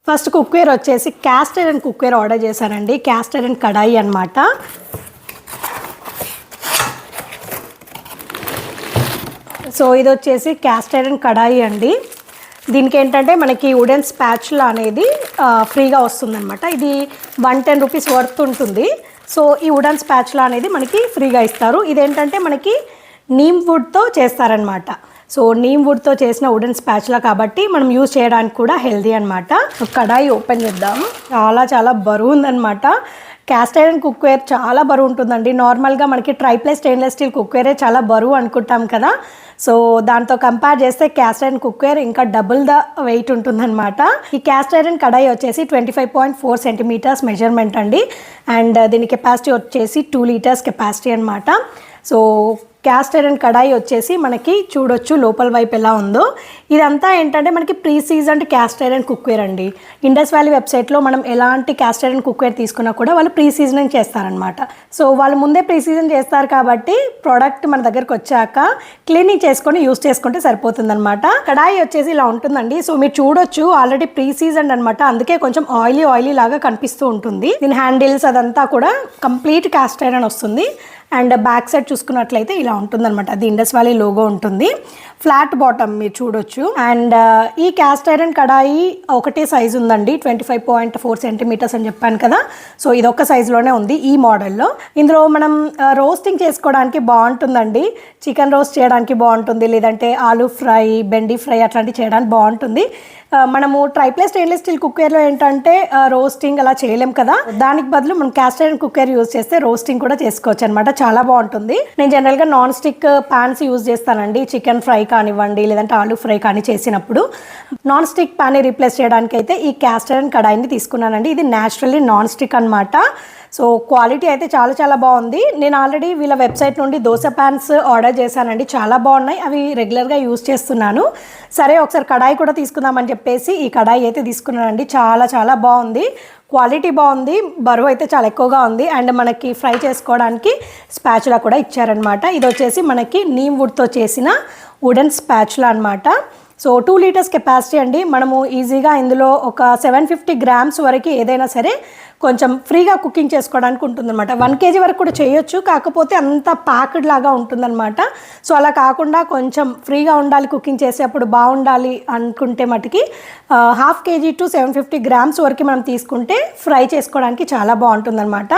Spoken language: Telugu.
ఫస్ట్ కుక్వేర్ వచ్చేసి క్యాస్ట్ ఐరన్ కుక్వేర్ ఆర్డర్ చేశానండి. క్యాస్ట్ ఐరన్ కడాయి అనమాట. సో ఇది వచ్చేసి క్యాస్ట్ ఐరన్ కడాయి అండి. దీనికి ఏంటంటే మనకి వుడెన్ స్పాచులా అనేది ఫ్రీగా వస్తుందన్నమాట. ఇది 110 రూపీస్ వర్త్ ఉంటుంది. సో ఈ వుడెన్ స్పాచులా అనేది మనకి ఫ్రీగా ఇస్తారు. ఇదేంటంటే మనకి నీమ్ వుడ్తో చేస్తారనమాట. సో నీమ్ వుడ్తో చేసిన వుడెన్ స్పాచులా కాబట్టి మనం యూజ్ చేయడానికి కూడా హెల్దీ అనమాట. కడాయి ఓపెన్ చేద్దాం. చాలా బరువు ఉందన్నమాట. క్యాస్ట్ ఐరన్ కుక్వేర్ చాలా బరువు ఉంటుందండి. నార్మల్గా మనకి ట్రైప్లే స్టెయిన్లెస్ స్టీల్ కుక్వేరే చాలా బరువు అనుకుంటాం కదా. సో దాంతో కంపేర్ చేస్తే క్యాస్ట్ ఐరన్ కుక్వేర్ ఇంకా డబుల్ ద వెయిట్ ఉంటుందన్నమాట. ఈ క్యాస్ట్ ఐరన్ కడాయి వచ్చేసి 25.4 సెంటీమీటర్స్ మెజర్మెంట్ అండి. అండ్ దీని కెపాసిటీ వచ్చేసి 2 లీటర్స్ కెపాసిటీ అనమాట. సో క్యాస్ట్ ఐరన్ కడాయి వచ్చేసి మనకి చూడొచ్చు లోపల వైపు ఎలా ఉందో. ఇదంతా ఏంటంటే మనకి pre seasoned cast iron cookware అండి. ఇండస్ వ్యాలీ వెబ్సైట్లో మనం ఎలాంటి క్యాస్ట్ ఐరన్ కుక్వేర్ తీసుకున్నా కూడా వాళ్ళు ప్రీ సీజనింగ్ చేస్తారనమాట. సో వాళ్ళు ముందే ప్రీ సీజన్ చేస్తారు కాబట్టి ప్రోడక్ట్ మన దగ్గరకు వచ్చాక క్లీనింగ్ చేసుకొని యూస్ చేసుకుంటే సరిపోతుందన్నమాట. కడాయి వచ్చేసి ఇలా ఉంటుందండి. సో మీరు చూడొచ్చు ఆల్రెడీ ప్రీ సీజన్డ్ అనమాట. అందుకే కొంచెం ఆయిలీ లాగా కనిపిస్తూ ఉంటుంది. దీని హ్యాండిల్స్ అదంతా కూడా కంప్లీట్ క్యాస్ట్ ఐరన్ వస్తుంది. అండ్ బ్యాక్ సైడ్ చూసుకున్నట్లయితే ఇలా ఉంటుందన్నమాట. అది ఇండస్ వ్యాలీ లోగో ఉంటుంది. ఫ్లాట్ బాటమ్ మీరు చూడొచ్చు. అండ్ ఈ క్యాస్ట్ ఐరన్ కడాయి ఒకటే సైజు ఉందండి. 25.4 సెంటీమీటర్స్ అని చెప్పాను కదా. సో ఇదొక సైజులోనే ఉంది ఈ మోడల్లో. ఇందులో మనం రోస్టింగ్ చేసుకోవడానికి బాగుంటుందండి. చికెన్ రోస్ట్ చేయడానికి బాగుంటుంది, లేదంటే ఆలూ ఫ్రై, బెండి ఫ్రై అట్లాంటివి చేయడానికి బాగుంటుంది. మనము ట్రైప్లే స్టెయిన్లెస్ స్టీల్ కుక్వేర్లో ఏంటంటే రోస్టింగ్ అలా చేయలేం కదా. దానికి బదులు మనం క్యాస్ట్ ఐరన్ కుక్వేర్ యూజ్ చేస్తే రోస్టింగ్ కూడా చేసుకోవచ్చు అనమాట. చాలా బాగుంటుంది. నేను జనరల్గా నాన్ స్టిక్ ప్యాన్స్ యూజ్ చేస్తానండి. చికెన్ ఫ్రై కానివ్వండి, లేదంటే ఆలూ ఫ్రై కానీ చేసినప్పుడు నాన్ స్టిక్ ప్యాన్ని రీప్లేస్ చేయడానికి అయితే ఈ క్యాస్ట్ ఐరన్ కడాయిని తీసుకున్నానండి. ఇది న్యాచురల్లీ నాన్ స్టిక్ అనమాట. సో క్వాలిటీ అయితే చాలా బాగుంది. నేను ఆల్రెడీ వీళ్ళ వెబ్సైట్ నుండి దోశ ప్యాన్స్ ఆర్డర్ చేశానండి. చాలా బాగున్నాయి. అవి రెగ్యులర్గా యూజ్ చేస్తున్నాను. సరే ఒకసారి కడాయి కూడా తీసుకుందామని చెప్పేసి ఈ కడాయి అయితే తీసుకున్నానండి. చాలా బాగుంది. క్వాలిటీ బాగుంది. బరువు అయితే చాలా ఎక్కువగా ఉంది. అండ్ మనకి ఫ్రై చేసుకోవడానికి స్పాచులా కూడా ఇచ్చారనమాట. ఇది వచ్చేసి మనకి నీమ్ వుడ్తో చేసిన వుడెన్ స్పాచులా అనమాట. సో 2 లీటర్స్ కెపాసిటీ అండి. మనము ఈజీగా ఇందులో ఒక 750 గ్రామ్స్ వరకు ఏదైనా సరే కొంచెం ఫ్రీగా కుకింగ్ చేసుకోవడానికి ఉంటుందన్నమాట. 1 kg వరకు కూడా చేయొచ్చు, కాకపోతే అంత ప్యాక్డ్ లాగా ఉంటుందన్నమాట. సో అలా కాకుండా కొంచెం ఫ్రీగా ఉండాలి, కుకింగ్ చేసేటప్పుడు బాగుండాలి అనుకుంటే మటుకి 1/2 kg to 750 గ్రామ్స్ వరకు మనం తీసుకుంటే ఫ్రై చేసుకోవడానికి చాలా బాగుంటుందన్నమాట.